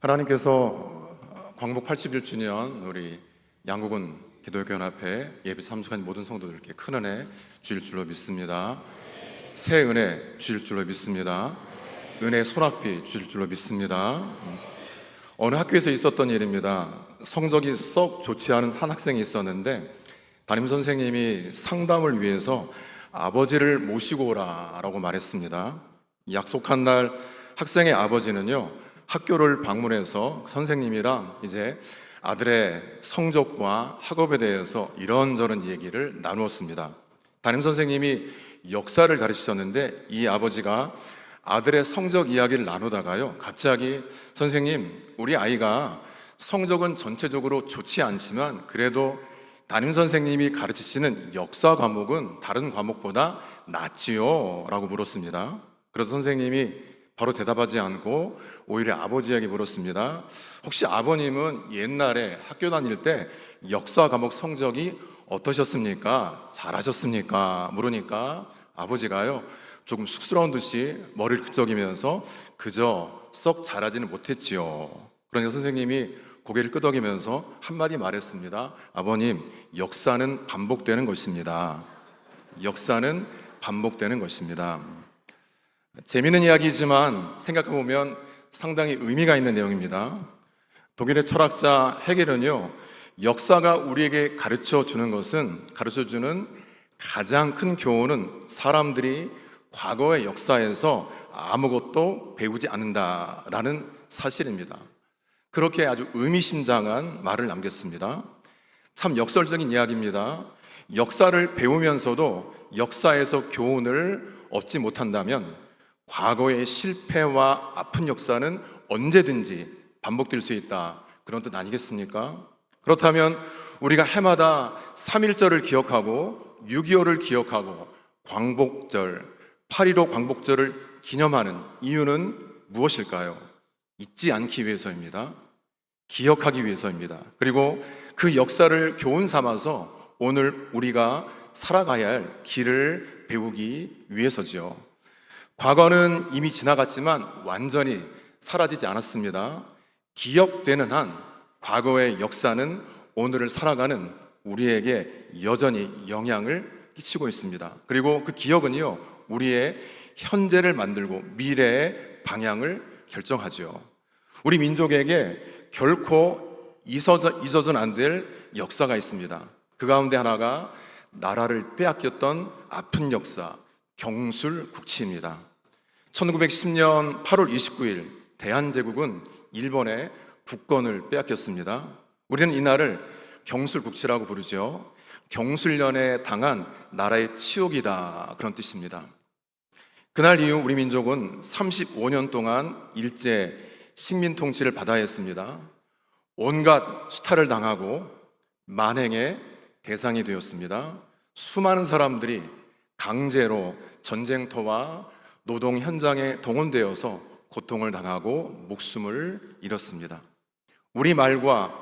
하나님께서 광복 81주년 우리 양국은 기독교연합회 예배 참석한 모든 성도들께 큰 은혜 주실 줄로 믿습니다. 새 은혜 주실 줄로 믿습니다. 은혜 소낙비 주실 줄로 믿습니다. 어느 학교에서 있었던 일입니다. 성적이 썩 좋지 않은 한 학생이 있었는데 담임선생님이 상담을 위해서 아버지를 모시고 오라라고 말했습니다. 약속한 날 학생의 아버지는요, 학교를 방문해서 선생님이랑 이제 아들의 성적과 학업에 대해서 이런저런 얘기를 나누었습니다. 담임선생님이 역사를 가르치셨는데 이 아버지가 아들의 성적 이야기를 나누다가요, 갑자기 선생님, 우리 아이가 성적은 전체적으로 좋지 않지만 그래도 담임선생님이 가르치시는 역사 과목은 다른 과목보다 낫지요? 라고 물었습니다. 그래서 선생님이 바로 대답하지 않고 오히려 아버지에게 물었습니다. 혹시 아버님은 옛날에 학교 다닐 때 역사 과목 성적이 어떠셨습니까? 잘하셨습니까? 물으니까 아버지가요, 조금 쑥스러운 듯이 머리를 끄덕이면서 그저 썩 잘하지는 못했지요. 그러니까 선생님이 고개를 끄덕이면서 한마디 말했습니다. 아버님, 역사는 반복되는 것입니다. 역사는 반복되는 것입니다. 재미있는 이야기지만 생각해보면 상당히 의미가 있는 내용입니다. 독일의 철학자 헤겔은요, 역사가 우리에게 가르쳐주는 가장 큰 교훈은 사람들이 과거의 역사에서 아무것도 배우지 않는다라는 사실입니다. 그렇게 아주 의미심장한 말을 남겼습니다. 참 역설적인 이야기입니다. 역사를 배우면서도 역사에서 교훈을 얻지 못한다면 과거의 실패와 아픈 역사는 언제든지 반복될 수 있다, 그런 뜻 아니겠습니까? 그렇다면 우리가 해마다 3.1절을 기억하고 6.25를 기억하고 광복절, 8.15 광복절을 기념하는 이유는 무엇일까요? 잊지 않기 위해서입니다. 기억하기 위해서입니다. 그리고 그 역사를 교훈 삼아서 오늘 우리가 살아가야 할 길을 배우기 위해서지요. 과거는 이미 지나갔지만 완전히 사라지지 않았습니다. 기억되는 한 과거의 역사는 오늘을 살아가는 우리에게 여전히 영향을 끼치고 있습니다. 그리고 그 기억은요, 우리의 현재를 만들고 미래의 방향을 결정하죠. 우리 민족에게 결코 잊어서는 안 될 역사가 있습니다. 그 가운데 하나가 나라를 빼앗겼던 아픈 역사, 경술국치입니다. 1910년 8월 29일 대한제국은 일본의 국권을 빼앗겼습니다. 우리는 이날을 경술국치라고 부르죠. 경술련에 당한 나라의 치욕이다, 그런 뜻입니다. 그날 이후 우리 민족은 35년 동안 일제 식민 통치를 받아야 했습니다. 온갖 수탈을 당하고 만행의 대상이 되었습니다. 수많은 사람들이 강제로 전쟁터와 노동 현장에 동원되어서 고통을 당하고 목숨을 잃었습니다. 우리 말과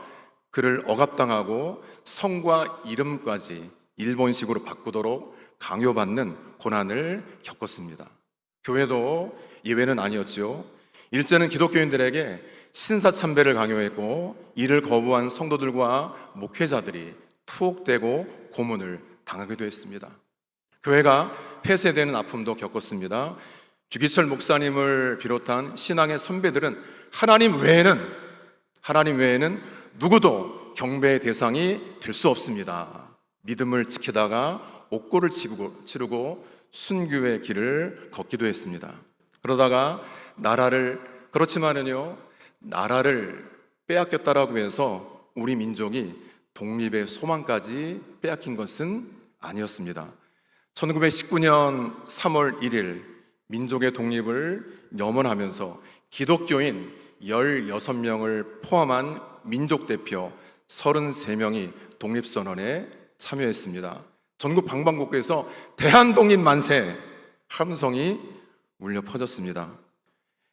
글을 억압당하고 성과 이름까지 일본식으로 바꾸도록 강요받는 고난을 겪었습니다. 교회도 예외는 아니었죠. 일제는 기독교인들에게 신사참배를 강요했고 이를 거부한 성도들과 목회자들이 투옥되고 고문을 당하기도 했습니다. 교회가 폐쇄되는 아픔도 겪었습니다. 주기철 목사님을 비롯한 신앙의 선배들은 하나님 외에는 누구도 경배의 대상이 될 수 없습니다. 믿음을 지키다가 옥고를 치르고 순교의 길을 걷기도 했습니다. 그러다가 나라를 빼앗겼다라고 해서 우리 민족이 독립의 소망까지 빼앗긴 것은 아니었습니다. 1919년 3월 1일 민족의 독립을 염원하면서 기독교인 16명을 포함한 민족대표 33명이 독립선언에 참여했습니다. 전국 방방곡곡에서 대한독립 만세 함성이 울려 퍼졌습니다.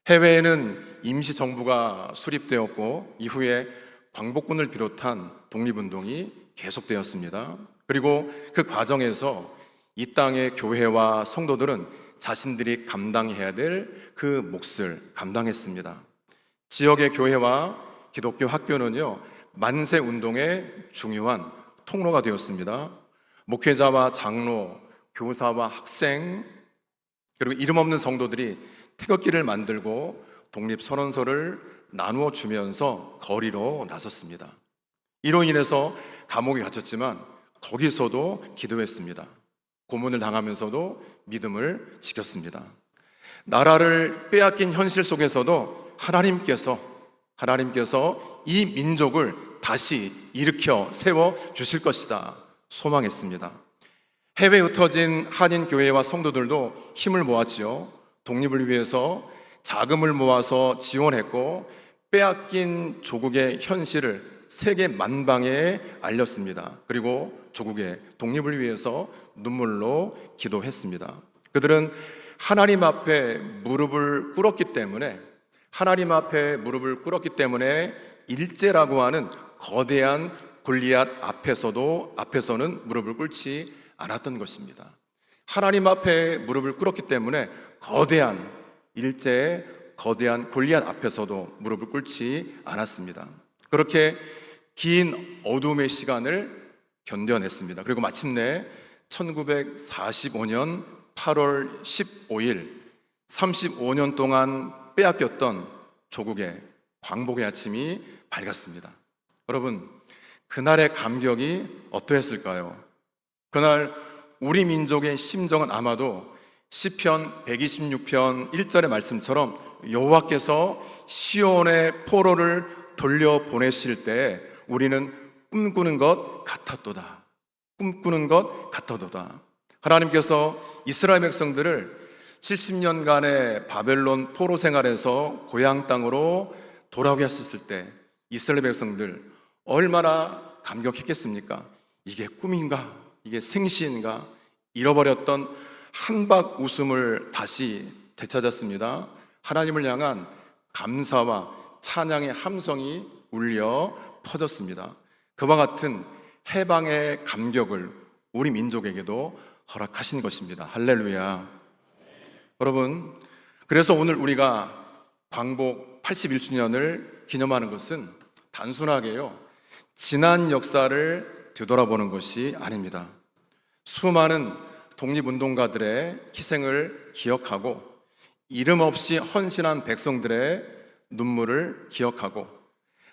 해외에는 임시정부가 수립되었고 이후에 광복군을 비롯한 독립운동이 계속되었습니다. 그리고 그 과정에서 이 땅의 교회와 성도들은 자신들이 감당해야 될 그 몫을 감당했습니다. 지역의 교회와 기독교 학교는요, 만세 운동의 중요한 통로가 되었습니다. 목회자와 장로, 교사와 학생, 그리고 이름 없는 성도들이 태극기를 만들고 독립선언서를 나누어 주면서 거리로 나섰습니다. 이로 인해서 감옥에 갇혔지만 거기서도 기도했습니다. 고문을 당하면서도 믿음을 지켰습니다. 나라를 빼앗긴 현실 속에서도 하나님께서 이 민족을 다시 일으켜 세워 주실 것이다 소망했습니다. 해외에 흩어진 한인 교회와 성도들도 힘을 모았지요. 독립을 위해서 자금을 모아서 지원했고 빼앗긴 조국의 현실을 세계 만방에 알렸습니다. 그리고 조국의 독립을 위해서 눈물로 기도했습니다. 그들은 하나님 앞에 무릎을 꿇었기 때문에 일제라고 하는 거대한 골리앗 앞에서는 무릎을 꿇지 않았던 것입니다. 하나님 앞에 무릎을 꿇었기 때문에 거대한 골리앗 앞에서도 무릎을 꿇지 않았습니다. 그렇게 긴 어둠의 시간을 견뎌냈습니다. 그리고 마침내 1945년 8월 15일 35년 동안 빼앗겼던 조국의 광복의 아침이 밝았습니다. 여러분, 그날의 감격이 어떠했을까요? 그날 우리 민족의 심정은 아마도 시편 126편 1절의 말씀처럼 여호와께서 시온의 포로를 돌려보내실 때 우리는 꿈꾸는 것 같았도다. 하나님께서 이스라엘 백성들을 70년간의 바벨론 포로 생활에서 고향 땅으로 돌아오게 하셨을 때 이스라엘 백성들 얼마나 감격했겠습니까? 이게 꿈인가? 이게 생시인가? 잃어버렸던 한박 웃음을 다시 되찾았습니다. 하나님을 향한 감사와 찬양의 함성이 울려 퍼졌습니다. 그와 같은 해방의 감격을 우리 민족에게도 허락하신 것입니다. 할렐루야. 여러분, 그래서 오늘 우리가 광복 81주년을 기념하는 것은 단순하게요, 지난 역사를 되돌아보는 것이 아닙니다. 수많은 독립운동가들의 희생을 기억하고 이름 없이 헌신한 백성들의 눈물을 기억하고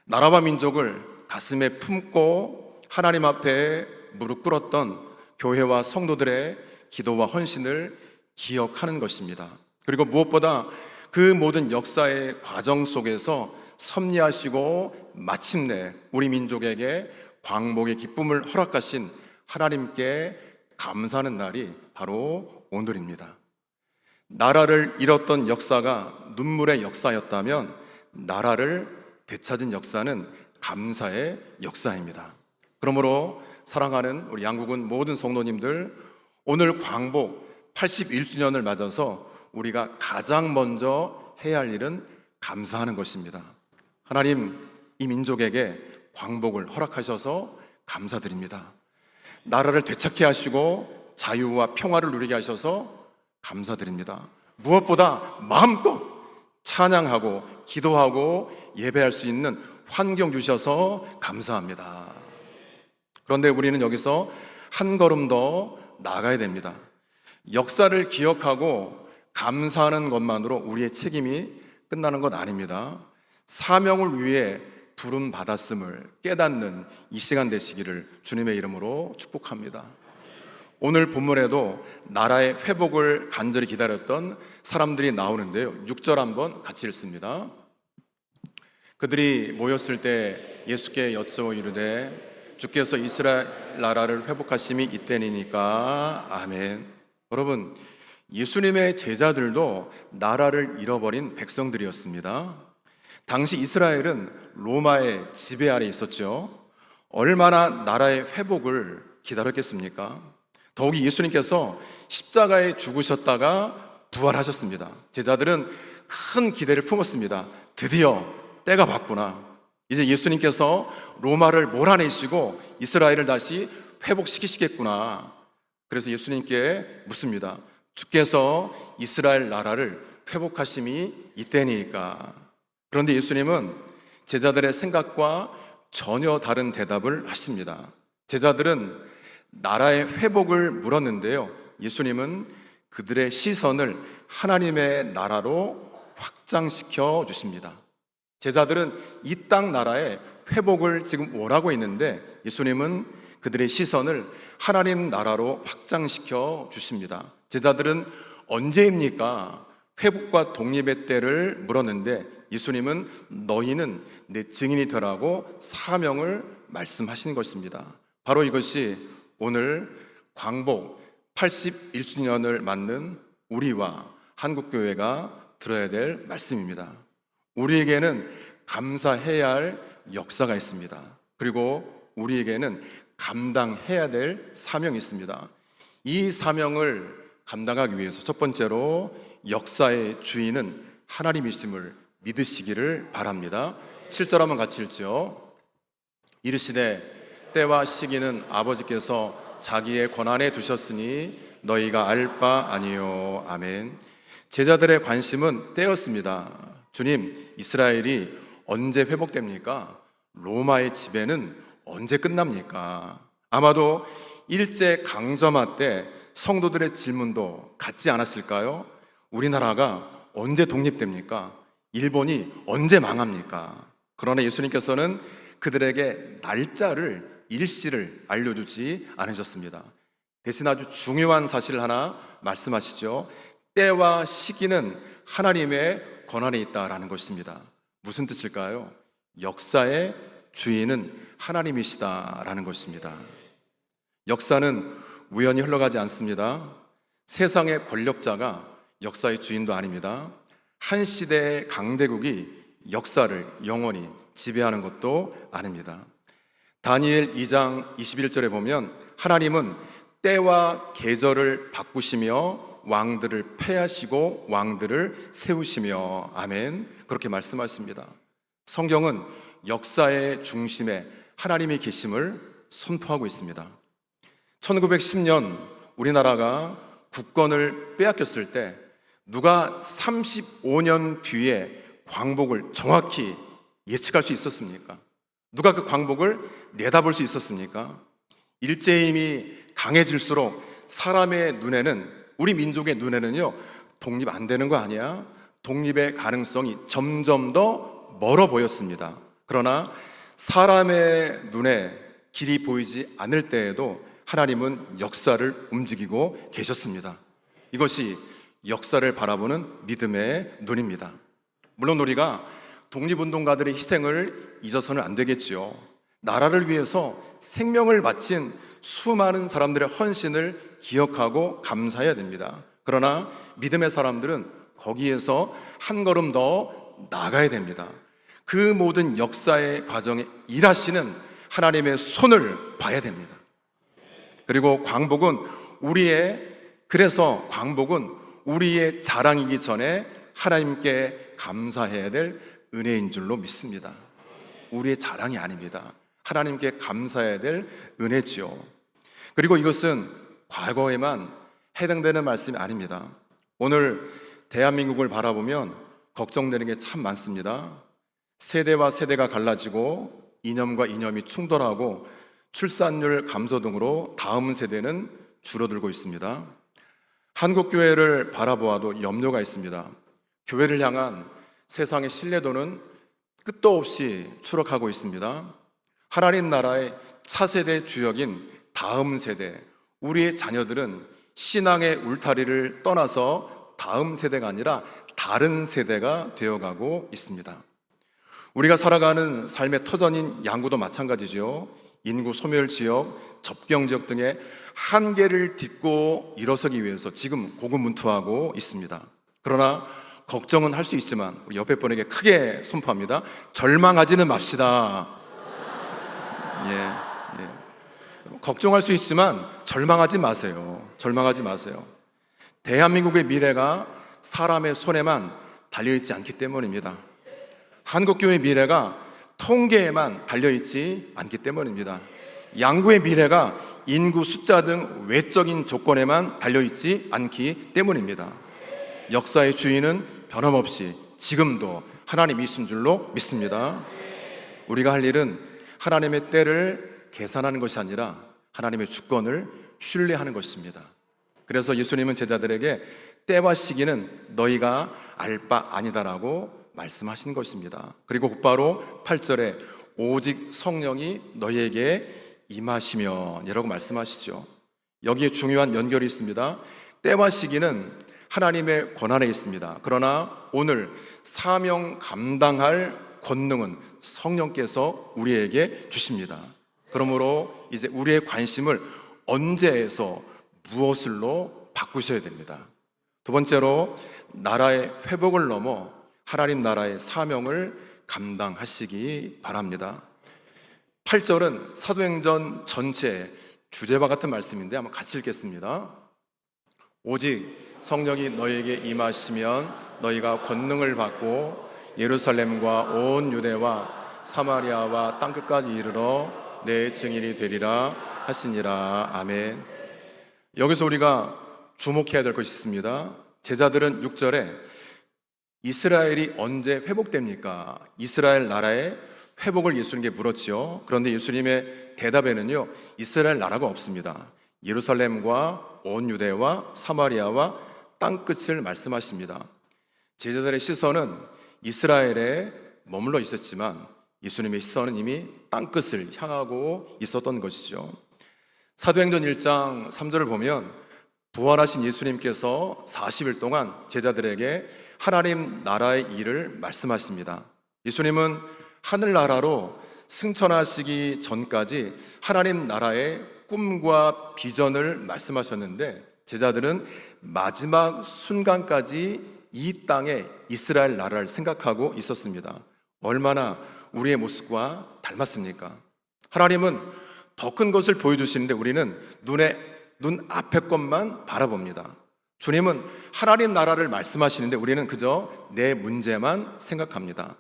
나라와 민족을 가슴에 품고 하나님 앞에 무릎 꿇었던 교회와 성도들의 기도와 헌신을 기억하는 것입니다. 그리고 무엇보다 그 모든 역사의 과정 속에서 섭리하시고 마침내 우리 민족에게 광복의 기쁨을 허락하신 하나님께 감사하는 날이 바로 오늘입니다. 나라를 잃었던 역사가 눈물의 역사였다면 나라를 되찾은 역사는 감사의 역사입니다. 그러므로 사랑하는 우리 양국은 모든 성도님들, 오늘 광복 81주년을 맞아서 우리가 가장 먼저 해야 할 일은 감사하는 것입니다. 하나님, 이 민족에게 광복을 허락하셔서 감사드립니다. 나라를 되찾게 하시고 자유와 평화를 누리게 하셔서 감사드립니다. 무엇보다 마음껏 찬양하고 기도하고 예배할 수 있는 환경 주셔서 감사합니다. 그런데 우리는 여기서 한 걸음 더 나아가야 됩니다. 역사를 기억하고 감사하는 것만으로 우리의 책임이 끝나는 것 아닙니다. 사명을 위해 부름 받았음을 깨닫는 이 시간 되시기를 주님의 이름으로 축복합니다. 오늘 본문에도 나라의 회복을 간절히 기다렸던 사람들이 나오는데요, 6절 한번 같이 읽습니다. 그들이 모였을 때 예수께 여쭤 이르되 주께서 이스라엘 나라를 회복하심이 이때니까 아멘. 여러분, 예수님의 제자들도 나라를 잃어버린 백성들이었습니다. 당시 이스라엘은 로마의 지배 아래 있었죠. 얼마나 나라의 회복을 기다렸겠습니까? 더욱이 예수님께서 십자가에 죽으셨다가 부활하셨습니다. 제자들은 큰 기대를 품었습니다. 드디어 때가 왔구나. 이제 예수님께서 로마를 몰아내시고 이스라엘을 다시 회복시키시겠구나. 그래서 예수님께 묻습니다. 주께서 이스라엘 나라를 회복하심이 이때니까. 그런데 예수님은 제자들의 생각과 전혀 다른 대답을 하십니다. 제자들은 나라의 회복을 물었는데요, 예수님은 그들의 시선을 하나님의 나라로 확장시켜 주십니다. 제자들은 이 땅 나라의 회복을 지금 원하고 있는데 예수님은 그들의 시선을 하나님 나라로 확장시켜 주십니다. 제자들은 언제입니까? 회복과 독립의 때를 물었는데 예수님은 너희는 내 증인이 되라고 사명을 말씀하시는 것입니다. 바로 이것이 오늘 광복 81주년을 맞는 우리와 한국교회가 들어야 될 말씀입니다. 우리에게는 감사해야 할 역사가 있습니다. 그리고 우리에게는 감당해야 될 사명이 있습니다. 이 사명을 감당하기 위해서 첫 번째로 역사의 주인은 하나님이심을 믿으시기를 바랍니다. 7절 한번 같이 읽죠. 이르시되 때와 시기는 아버지께서 자기의 권한에 두셨으니 너희가 알 바 아니요. 아멘. 제자들의 관심은 때였습니다. 주님, 이스라엘이 언제 회복됩니까? 로마의 지배는 언제 끝납니까? 아마도 일제 강점화 때 성도들의 질문도 같지 않았을까요? 우리나라가 언제 독립됩니까? 일본이 언제 망합니까? 그러나 예수님께서는 그들에게 날짜를, 일시를 알려주지 않으셨습니다. 대신 아주 중요한 사실을 하나 말씀하시죠. 때와 시기는 하나님의 권한에 있다라는 것입니다. 무슨 뜻일까요? 역사의 주인은 하나님이시다라는 것입니다. 역사는 우연히 흘러가지 않습니다. 세상의 권력자가 역사의 주인도 아닙니다. 한 시대의 강대국이 역사를 영원히 지배하는 것도 아닙니다. 다니엘 2장 21절에 보면 하나님은 때와 계절을 바꾸시며 왕들을 패하시고 왕들을 세우시며 아멘, 그렇게 말씀하십니다. 성경은 역사의 중심에 하나님이 계심을 선포하고 있습니다. 1910년 우리나라가 국권을 빼앗겼을 때 누가 35년 뒤에 광복을 정확히 예측할 수 있었습니까? 누가 그 광복을 내다볼 수 있었습니까? 일제힘이 강해질수록 사람의 눈에는, 우리 민족의 눈에는요, 독립 안 되는 거 아니야? 독립의 가능성이 점점 더 멀어 보였습니다. 그러나 사람의 눈에 길이 보이지 않을 때에도 하나님은 역사를 움직이고 계셨습니다. 이것이 역사를 바라보는 믿음의 눈입니다. 물론 우리가 독립운동가들의 희생을 잊어서는 안 되겠지요. 나라를 위해서 생명을 바친 수많은 사람들의 헌신을 기억하고 감사해야 됩니다. 그러나 믿음의 사람들은 거기에서 한 걸음 더 나아가야 됩니다. 그 모든 역사의 과정에 일하시는 하나님의 손을 봐야 됩니다. 그리고 그래서 광복은 우리의 자랑이기 전에 하나님께 감사해야 될 은혜인 줄로 믿습니다. 우리의 자랑이 아닙니다. 하나님께 감사해야 될 은혜지요. 그리고 이것은 과거에만 해당되는 말씀이 아닙니다. 오늘 대한민국을 바라보면 걱정되는 게 참 많습니다. 세대와 세대가 갈라지고 이념과 이념이 충돌하고 출산율 감소 등으로 다음 세대는 줄어들고 있습니다. 한국교회를 바라보아도 염려가 있습니다. 교회를 향한 세상의 신뢰도는 끝도 없이 추락하고 있습니다. 하나님 나라의 차세대 주역인 다음 세대, 우리의 자녀들은 신앙의 울타리를 떠나서 다음 세대가 아니라 다른 세대가 되어가고 있습니다. 우리가 살아가는 삶의 터전인 양구도 마찬가지죠. 인구 소멸 지역, 접경 지역 등의 한계를 딛고 일어서기 위해서 지금 고군분투하고 있습니다. 그러나 걱정은 할 수 있지만 우리 옆에 분에게 크게 선포합니다. 절망하지는 맙시다. 걱정할 수 있지만 절망하지 마세요. 절망하지 마세요. 대한민국의 미래가 사람의 손에만 달려있지 않기 때문입니다. 한국교회의 미래가 통계에만 달려있지 않기 때문입니다. 양구의 미래가 인구 숫자 등 외적인 조건에만 달려있지 않기 때문입니다. 역사의 주인은 변함없이 지금도 하나님이신 줄로 믿습니다. 우리가 할 일은 하나님의 때를 계산하는 것이 아니라 하나님의 주권을 신뢰하는 것입니다. 그래서 예수님은 제자들에게 때와 시기는 너희가 알 바 아니다라고 말씀하신 것입니다. 그리고 곧바로 8절에 오직 성령이 너희에게 임하시면 이라고 말씀하시죠. 여기에 중요한 연결이 있습니다. 때와 시기는 하나님의 권한에 있습니다. 그러나 오늘 사명 감당할 권능은 성령께서 우리에게 주십니다. 그러므로 이제 우리의 관심을 언제에서 무엇을로 바꾸셔야 됩니다. 두 번째로 나라의 회복을 넘어 하나님 나라의 사명을 감당하시기 바랍니다. 8절은 사도행전 전체의 주제와 같은 말씀인데 한번 같이 읽겠습니다. 오직 성령이 너희에게 임하시면 너희가 권능을 받고 예루살렘과 온 유대와 사마리아와 땅끝까지 이르러 내 증인이 되리라 하시니라. 아멘. 여기서 우리가 주목해야 될 것이 있습니다. 제자들은 6절에 이스라엘이 언제 회복됩니까? 이스라엘 나라의 회복을 예수님께 물었지요. 그런데 예수님의 대답에는요, 이스라엘 나라가 없습니다. 예루살렘과 온 유대와 사마리아와 땅끝을 말씀하십니다. 제자들의 시선은 이스라엘에 머물러 있었지만 예수님의 시선은 이미 땅끝을 향하고 있었던 것이죠. 사도행전 1장 3절을 보면 부활하신 예수님께서 40일 동안 제자들에게 하나님 나라의 일을 말씀하십니다. 예수님은 하늘나라로 승천하시기 전까지 하나님 나라의 꿈과 비전을 말씀하셨는데 제자들은 마지막 순간까지 이 땅에 이스라엘 나라를 생각하고 있었습니다. 얼마나 우리의 모습과 닮았습니까? 하나님은 더 큰 것을 보여주시는데 우리는 눈 앞의 것만 바라봅니다. 주님은 하나님 나라를 말씀하시는데 우리는 그저 내 문제만 생각합니다.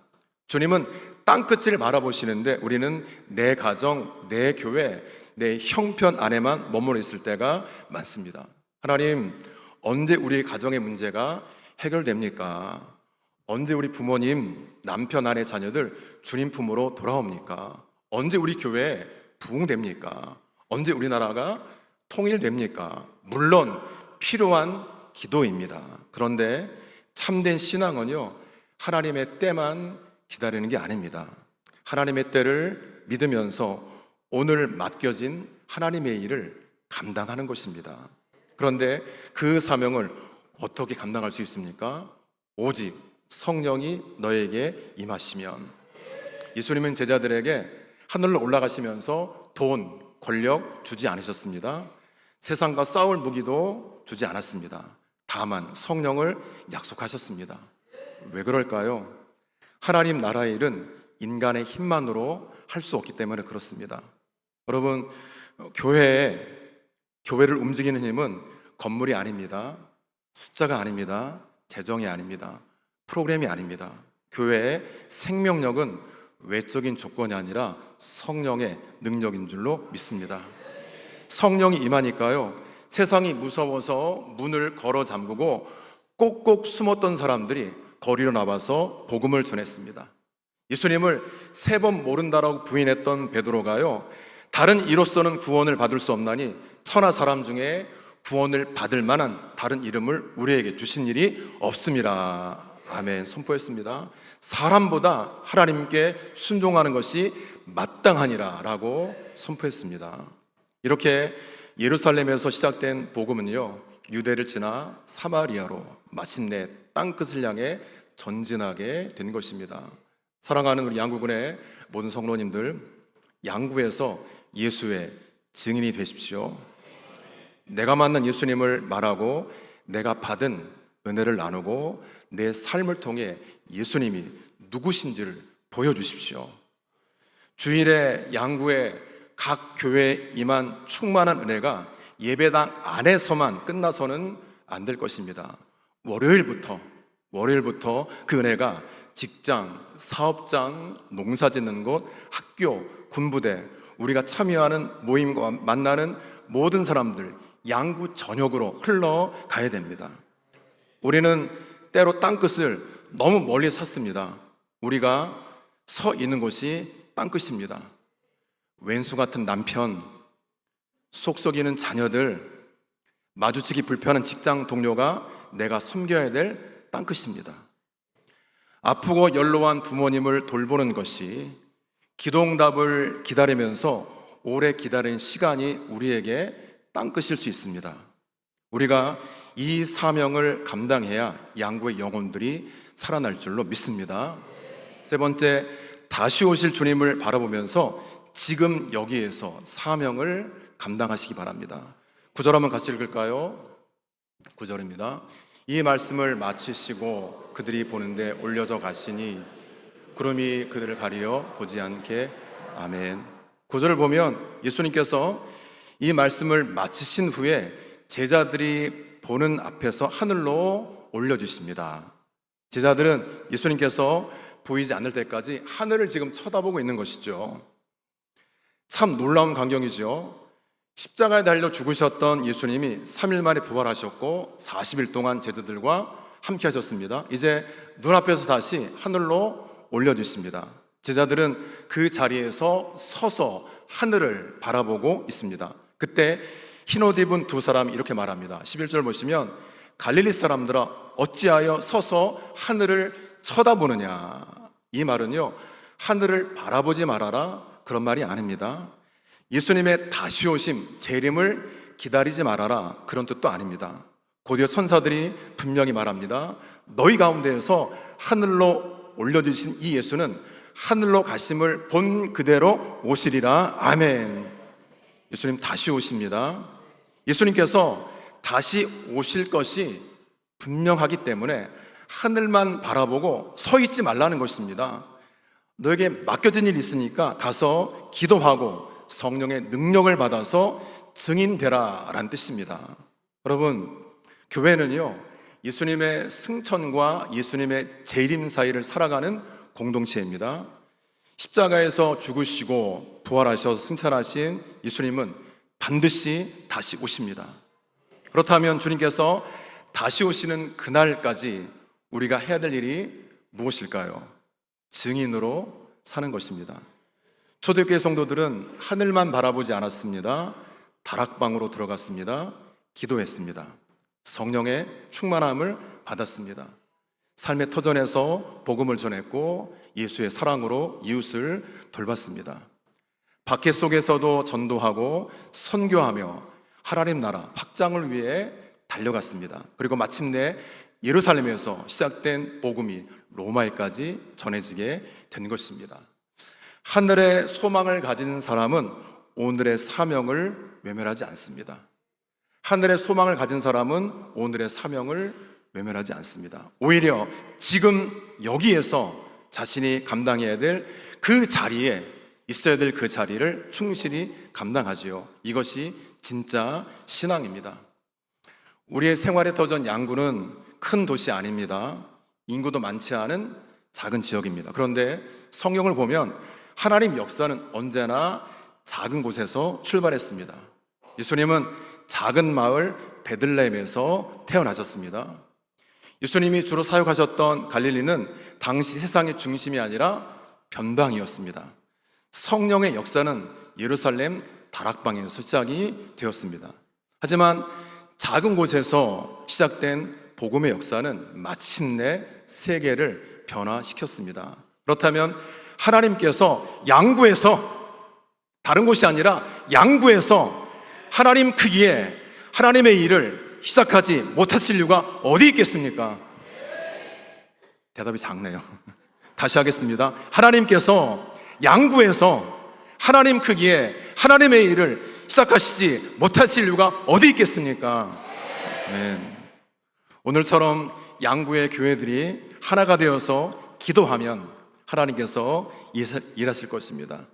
주님은 땅끝을 바라보시는데 우리는 내 가정, 내 교회, 내 형편 안에만 머물러 있을 때가 많습니다. 하나님, 언제 우리 가정의 문제가 해결됩니까? 언제 우리 부모님, 남편, 아내, 자녀들 주님 품으로 돌아옵니까? 언제 우리 교회 부흥됩니까? 언제 우리나라가 통일됩니까? 물론 필요한 기도입니다. 그런데 참된 신앙은요, 하나님의 때만 기다리는 게 아닙니다. 하나님의 때를 믿으면서 오늘 맡겨진 하나님의 일을 감당하는 것입니다. 그런데 그 사명을 어떻게 감당할 수 있습니까? 오직 성령이 너에게 임하시면. 예수님은 제자들에게 하늘로 올라가시면서 돈, 권력 주지 않으셨습니다. 세상과 싸울 무기도 주지 않았습니다. 다만 성령을 약속하셨습니다. 왜 그럴까요? 하나님 나라의 일은 인간의 힘만으로 할 수 없기 때문에 그렇습니다. 여러분, 교회를 움직이는 힘은 건물이 아닙니다. 숫자가 아닙니다. 재정이 아닙니다. 프로그램이 아닙니다. 교회의 생명력은 외적인 조건이 아니라 성령의 능력인 줄로 믿습니다. 성령이 임하니까요, 세상이 무서워서 문을 걸어 잠그고 꼭꼭 숨었던 사람들이 거리로 나와서 복음을 전했습니다. 예수님을 3번 모른다라고 부인했던 베드로가요, 다른 이로서는 구원을 받을 수 없나니 천하 사람 중에 구원을 받을 만한 다른 이름을 우리에게 주신 일이 없습니다. 아멘. 선포했습니다. 사람보다 하나님께 순종하는 것이 마땅하니라 라고 선포했습니다. 이렇게 예루살렘에서 시작된 복음은요, 유대를 지나 사마리아로 마침내 땅끝을 향해 전진하게 된 것입니다. 사랑하는 우리 양구군의 모든 성도님들, 양구에서 예수의 증인이 되십시오. 내가 만난 예수님을 말하고 내가 받은 은혜를 나누고 내 삶을 통해 예수님이 누구신지를 보여주십시오. 주일에 양구의 각 교회에 임한 충만한 은혜가 예배당 안에서만 끝나서는 안 될 것입니다. 월요일부터 그 은혜가 직장, 사업장, 농사 짓는 곳, 학교, 군부대, 우리가 참여하는 모임과 만나는 모든 사람들, 양구 전역으로 흘러가야 됩니다. 우리는 때로 땅끝을 너무 멀리 섰습니다. 우리가 서 있는 곳이 땅끝입니다. 왼수 같은 남편, 속 썩이는 자녀들, 마주치기 불편한 직장 동료가 내가 섬겨야 될 땅끝입니다. 아프고 연로한 부모님을 돌보는 것이 기도응답을 기다리면서 오래 기다린 시간이 우리에게 땅끝일 수 있습니다. 우리가 이 사명을 감당해야 양구의 영혼들이 살아날 줄로 믿습니다. 세 번째, 다시 오실 주님을 바라보면서 지금 여기에서 사명을 감당하시기 바랍니다. 9절 한번 같이 읽을까요? 9절입니다. 이 말씀을 마치시고 그들이 보는데 올려져 가시니 구름이 그들을 가리어 보지 않게. 아멘. 9절을 보면 예수님께서 이 말씀을 마치신 후에 제자들이 보는 앞에서 하늘로 올려주십니다. 제자들은 예수님께서 보이지 않을 때까지 하늘을 지금 쳐다보고 있는 것이죠. 참 놀라운 광경이죠. 십자가에 달려 죽으셨던 예수님이 3일 만에 부활하셨고 40일 동안 제자들과 함께 하셨습니다. 이제 눈앞에서 다시 하늘로 올려주십니다. 제자들은 그 자리에서 서서 하늘을 바라보고 있습니다. 그때 흰옷 입은 두 사람이 이렇게 말합니다. 11절 보시면 갈릴리 사람들아 어찌하여 서서 하늘을 쳐다보느냐. 이 말은요, 하늘을 바라보지 말아라 그런 말이 아닙니다. 예수님의 다시 오심, 재림을 기다리지 말아라 그런 뜻도 아닙니다. 곧이어 천사들이 분명히 말합니다. 너희 가운데에서 하늘로 올려주신 이 예수는 하늘로 가심을 본 그대로 오시리라. 아멘. 예수님 다시 오십니다. 예수님께서 다시 오실 것이 분명하기 때문에 하늘만 바라보고 서 있지 말라는 것입니다. 너에게 맡겨진 일이 있으니까 가서 기도하고 성령의 능력을 받아서 증인되라 라는 뜻입니다. 여러분, 교회는요, 예수님의 승천과 예수님의 재림 사이를 살아가는 공동체입니다. 십자가에서 죽으시고 부활하셔서 승천하신 예수님은 반드시 다시 오십니다. 그렇다면 주님께서 다시 오시는 그날까지 우리가 해야 될 일이 무엇일까요? 증인으로 사는 것입니다. 초대교회 성도들은 하늘만 바라보지 않았습니다. 다락방으로 들어갔습니다. 기도했습니다. 성령의 충만함을 받았습니다. 삶의 터전에서 복음을 전했고 예수의 사랑으로 이웃을 돌봤습니다. 박해 속에서도 전도하고 선교하며 하나님 나라 확장을 위해 달려갔습니다. 그리고 마침내 예루살렘에서 시작된 복음이 로마에까지 전해지게 된 것입니다. 하늘의 소망을 가진 사람은 오늘의 사명을 외면하지 않습니다. 하늘의 소망을 가진 사람은 오늘의 사명을 외면하지 않습니다. 오히려 지금 여기에서 자신이 감당해야 될 그 자리에 있어야 될 그 자리를 충실히 감당하지요. 이것이 진짜 신앙입니다. 우리의 생활의 터전 양구는 큰 도시 아닙니다. 인구도 많지 않은 작은 지역입니다. 그런데 성경을 보면 하나님 역사는 언제나 작은 곳에서 출발했습니다. 예수님은 작은 마을 베들레헴에서 태어나셨습니다. 예수님이 주로 사역하셨던 갈릴리는 당시 세상의 중심이 아니라 변방이었습니다. 성령의 역사는 예루살렘 다락방에서 시작이 되었습니다. 하지만 작은 곳에서 시작된 복음의 역사는 마침내 세계를 변화시켰습니다. 그렇다면 하나님께서 양구에서, 다른 곳이 아니라 양구에서 하나님 크기에 하나님의 일을 시작하지 못하실 이유가 어디 있겠습니까? 대답이 작네요. 다시 하겠습니다. 하나님께서 양구에서 하나님 크기에 하나님의 일을 시작하시지 못하실 이유가 어디 있겠습니까? 네. 오늘처럼 양구의 교회들이 하나가 되어서 기도하면 하나님께서 일하실 것입니다.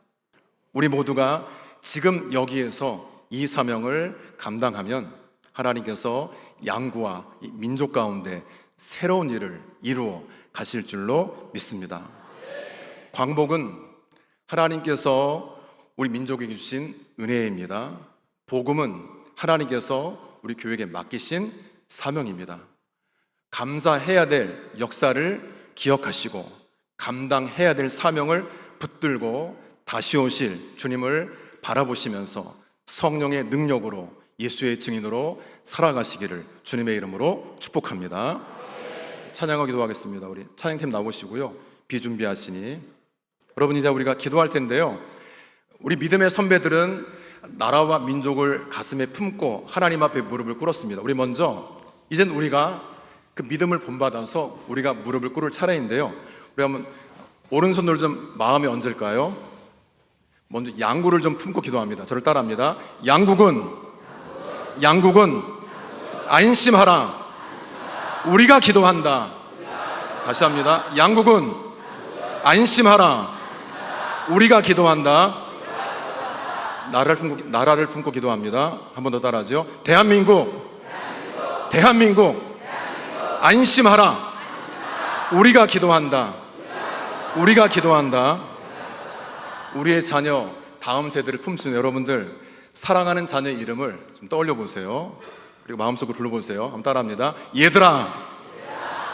우리 모두가 지금 여기에서 이 사명을 감당하면 하나님께서 양구와 민족 가운데 새로운 일을 이루어 가실 줄로 믿습니다. 광복은 하나님께서 우리 민족에게 주신 은혜입니다. 복음은 하나님께서 우리 교회에게 맡기신 사명입니다. 감사해야 될 역사를 기억하시고 감당해야 될 사명을 붙들고 다시 오실 주님을 바라보시면서 성령의 능력으로 예수의 증인으로 살아가시기를 주님의 이름으로 축복합니다. 찬양하고 기도하겠습니다. 우리 찬양팀 나오시고요. 비준비하시니 여러분, 이제 우리가 기도할 텐데요, 우리 믿음의 선배들은 나라와 민족을 가슴에 품고 하나님 앞에 무릎을 꿇었습니다. 우리 먼저 이젠 우리가 그 믿음을 본받아서 우리가 무릎을 꿇을 차례인데요, 우리 한번 오른손으로 좀 마음에 얹을까요? 먼저 양구를 좀 품고 기도합니다. 저를 따라합니다. 양국은 안심하라. 우리가 기도한다. 다시 합니다. 양국은 안심하라. 우리가 기도한다. 나라를 품고 기도합니다. 한 번 더 따라하죠. 대한민국 안심하라. 우리가 기도한다. 우리의 자녀, 다음 세대를 품수는 여러분들, 사랑하는 자녀의 이름을 좀 떠올려 보세요. 그리고 마음속으로 불러보세요. 한번 따라합니다. 얘들아,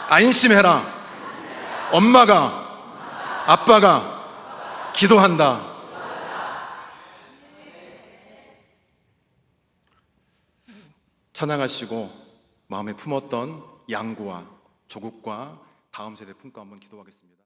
안심해라. 엄마가, 아빠가 기도한다. 찬양하시고 마음에 품었던 양구와 조국과 다음 세대 품고 한번 기도하겠습니다.